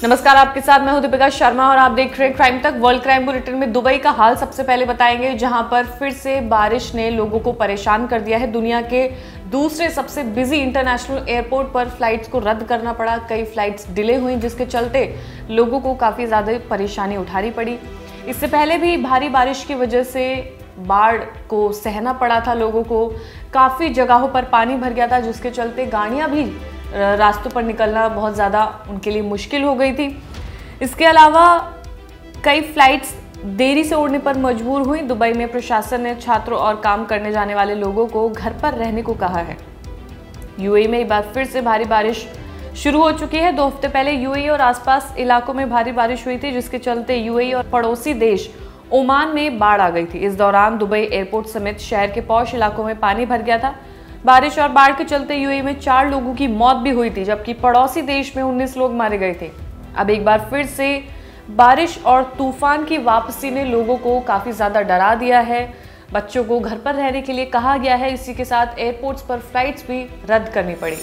नमस्कार, आपके साथ मैं हूं दीपिका शर्मा और आप देख रहे हैं क्राइम तक। वर्ल्ड क्राइम बुलेटिन में दुबई का हाल सबसे पहले बताएंगे, जहां पर फिर से बारिश ने लोगों को परेशान कर दिया है। दुनिया के दूसरे सबसे बिजी इंटरनेशनल एयरपोर्ट पर फ्लाइट्स को रद्द करना पड़ा। कई फ्लाइट्स डिले हुई, जिसके चलते लोगों को काफी ज्यादा परेशानी उठानी पड़ी। इससे पहले भी भारी बारिश की वजह से बाढ़ को सहना पड़ा था लोगों को। काफी जगहों पर पानी भर गया था, जिसके चलते गाड़ियां भी रास्तों पर निकलना बहुत ज़्यादा उनके लिए मुश्किल हो गई थी। इसके अलावा कई फ्लाइट्स देरी से उड़ने पर मजबूर हुई। दुबई में प्रशासन ने छात्रों और काम करने जाने वाले लोगों को घर पर रहने को कहा है। यूएई में एक बार फिर से भारी बारिश शुरू हो चुकी है। 2 हफ्ते पहले यूएई और आसपास इलाकों में भारी बारिश हुई थी, जिसके चलते यूएई और पड़ोसी देश ओमान में बाढ़ आ गई थी। इस दौरान दुबई एयरपोर्ट समेत शहर के पॉश इलाकों में पानी भर गया था। बारिश और बाढ़ के चलते यूएई में 4 लोगों की मौत भी हुई थी, जबकि पड़ोसी देश में 19 लोग मारे गए थे। अब एक बार फिर से बारिश और तूफान की वापसी ने लोगों को काफी ज्यादा डरा दिया है। बच्चों को घर पर रहने के लिए कहा गया है। इसी के साथ एयरपोर्ट्स पर फ्लाइट्स भी रद्द करनी पड़ी।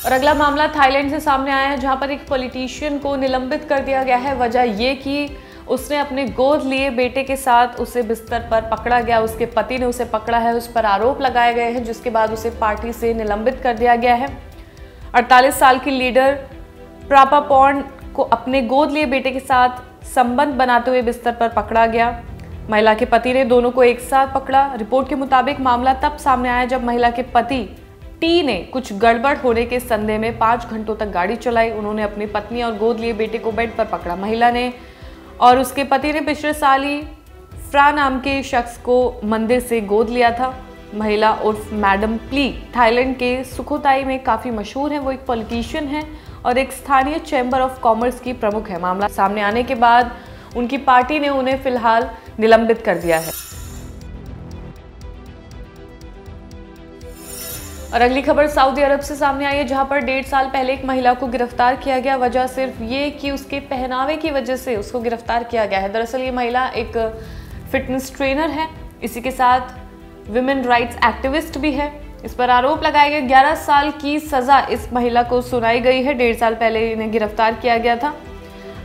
और अगला मामला थाईलैंड से सामने आया है, जहां पर एक पॉलिटिशियन को निलंबित कर दिया गया है। वजह यह कि उसने अपने गोद लिए बेटे के साथ उसे बिस्तर पर पकड़ा गया। उसके पति ने उसे पकड़ा है, उस पर आरोप लगाए गए हैं, जिसके बाद उसे पार्टी से निलंबित कर दिया गया है। 48 साल की लीडर प्रापापॉर्न को अपने गोद लिए बेटे के साथ संबंध बनाते हुए बिस्तर पर पकड़ा गया। महिला के पति ने दोनों को एक साथ पकड़ा। रिपोर्ट के मुताबिक मामला तब सामने आया जब महिला के पति टी ने कुछ गड़बड़ होने के संदेह में 5 घंटों तक गाड़ी चलाई। उन्होंने अपनी पत्नी और गोद लिए बेटे को बेड पर पकड़ा। महिला ने और उसके पति ने पिछले साल ही फ्रा नाम के शख्स को मंदिर से गोद लिया था। महिला उर्फ मैडम प्ली थाईलैंड के सुखोताई में काफ़ी मशहूर है। वो एक पॉलिटिशियन है और एक स्थानीय चैम्बर ऑफ कॉमर्स की प्रमुख है। मामला सामने आने के बाद उनकी पार्टी ने उन्हें फिलहाल निलंबित कर दिया है। और अगली खबर सऊदी अरब से सामने आई है, जहां पर 1.5 साल पहले एक महिला को गिरफ्तार किया गया। वजह सिर्फ ये कि उसके पहनावे की वजह से उसको गिरफ्तार किया गया है। दरअसल ये महिला एक फिटनेस ट्रेनर है, इसी के साथ विमेन राइट्स एक्टिविस्ट भी है। इस पर आरोप लगाए गए। 11 साल की सजा इस महिला को सुनाई गई है। 1.5 साल पहले इन्हें गिरफ्तार किया गया था।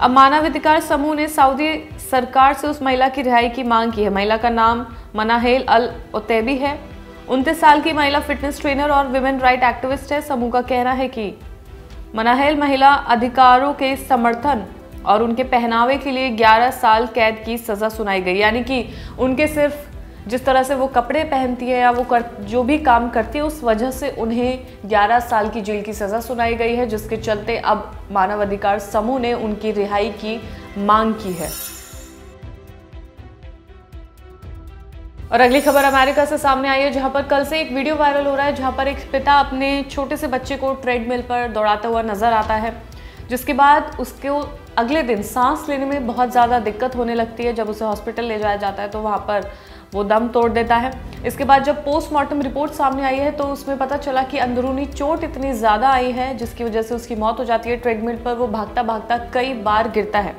अब मानवाधिकार समूह ने सऊदी सरकार से उस महिला की रिहाई की मांग की है। महिला का नाम मनाहेल अल ओतैबी है। 29 साल की महिला फिटनेस ट्रेनर और विमेन राइट एक्टिविस्ट है। समूह का कहना है कि मनाहेल महिला अधिकारों के समर्थन और उनके पहनावे के लिए 11 साल कैद की सजा सुनाई गई। यानी कि उनके सिर्फ जिस तरह से वो कपड़े पहनती है या वो जो भी काम करती है, उस वजह से उन्हें 11 साल की जेल की सजा सुनाई गई है, जिसके चलते अब मानवाधिकार समूह ने उनकी रिहाई की मांग की है। और अगली खबर अमेरिका से सामने आई है, जहां पर कल से एक वीडियो वायरल हो रहा है, जहां पर एक पिता अपने छोटे से बच्चे को ट्रेडमिल पर दौड़ाता हुआ नजर आता है, जिसके बाद उसको अगले दिन सांस लेने में बहुत ज़्यादा दिक्कत होने लगती है। जब उसे हॉस्पिटल ले जाया जाता है तो वहां पर वो दम तोड़ देता है। इसके बाद जब पोस्टमार्टम रिपोर्ट सामने आई है तो उसमें पता चला कि अंदरूनी चोट इतनी ज़्यादा आई है, जिसकी वजह से उसकी मौत हो जाती है। ट्रेडमिल पर वो भागता भागता कई बार गिरता है।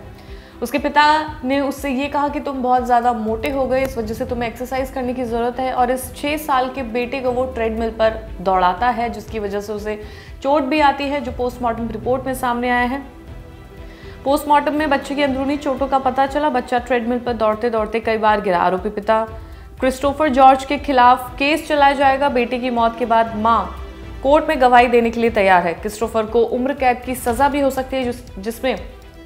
उसके पिता ने उससे ये कहा कि तुम बहुत ज़्यादा मोटे हो गए, इस वजह से तुम्हें एक्सरसाइज करने की ज़रूरत है। और इस 6 साल के बेटे को वो ट्रेडमिल पर दौड़ाता है, जिसकी वजह से उसे चोट भी आती है, जो पोस्टमार्टम रिपोर्ट में सामने आया है। पोस्टमार्टम में बच्चे की अंदरूनी चोटों का पता चला। बच्चा ट्रेडमिल पर दौड़ते दौड़ते कई बार गिरा। आरोपी पिता क्रिस्टोफर जॉर्ज के खिलाफ केस चलाया जाएगा। बेटे की मौत के बाद माँ कोर्ट में गवाही देने के लिए तैयार है। क्रिस्टोफर को उम्र कैद की सजा भी हो सकती है, जिसमें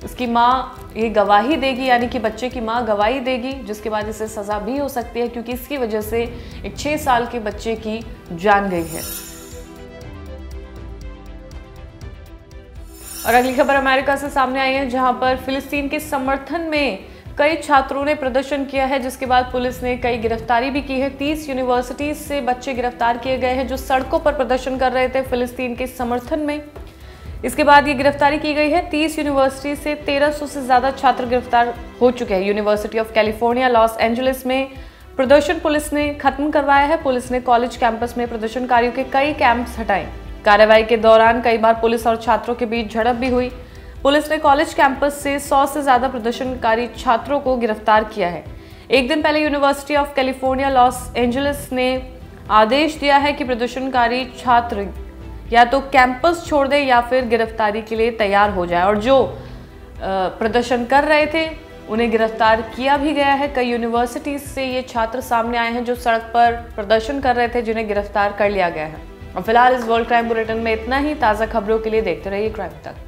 उसकी माँ ये गवाही देगी, यानी कि बच्चे की माँ गवाही देगी, जिसके बाद इसे सजा भी हो सकती है, क्योंकि इसकी वजह से एक 6 साल के बच्चे की जान गई है। और अगली खबर अमेरिका से सामने आई है, जहां पर फिलिस्तीन के समर्थन में कई छात्रों ने प्रदर्शन किया है, जिसके बाद पुलिस ने कई गिरफ्तारी भी की है। 30 यूनिवर्सिटीज से बच्चे गिरफ्तार किए गए हैं, जो सड़कों पर प्रदर्शन कर रहे थे फिलिस्तीन के समर्थन में। इसके बाद ये गिरफ्तारी की गई है। 30 यूनिवर्सिटी से 1300 से ज़्यादा छात्र गिरफ्तार हो चुके हैं। University of California Los Angeles में प्रदर्शन पुलिस ने खत्म करवाया है। पुलिस ने कॉलेज कैंपस में प्रदर्शनकारियों के कई कैंप्स हटाए। कार्रवाई के दौरान कई बार पुलिस और छात्रों के बीच झड़प भी हुई। पुलिस ने कॉलेज कैंपस से 100 से ज़्यादा प्रदर्शनकारी छात्रों को गिरफ्तार किया है। एक दिन पहले university of California Los Angeles ने आदेश दिया है कि प्रदर्शनकारी छात्र या तो कैंपस छोड़ दे या फिर गिरफ्तारी के लिए तैयार हो जाए। और जो प्रदर्शन कर रहे थे उन्हें गिरफ्तार किया भी गया है। कई यूनिवर्सिटीज से ये छात्र सामने आए हैं जो सड़क पर प्रदर्शन कर रहे थे, जिन्हें गिरफ्तार कर लिया गया है। और फिलहाल इस वर्ल्ड क्राइम बुलेटिन में इतना ही। ताज़ा खबरों के लिए देखते रहिए क्राइम तक।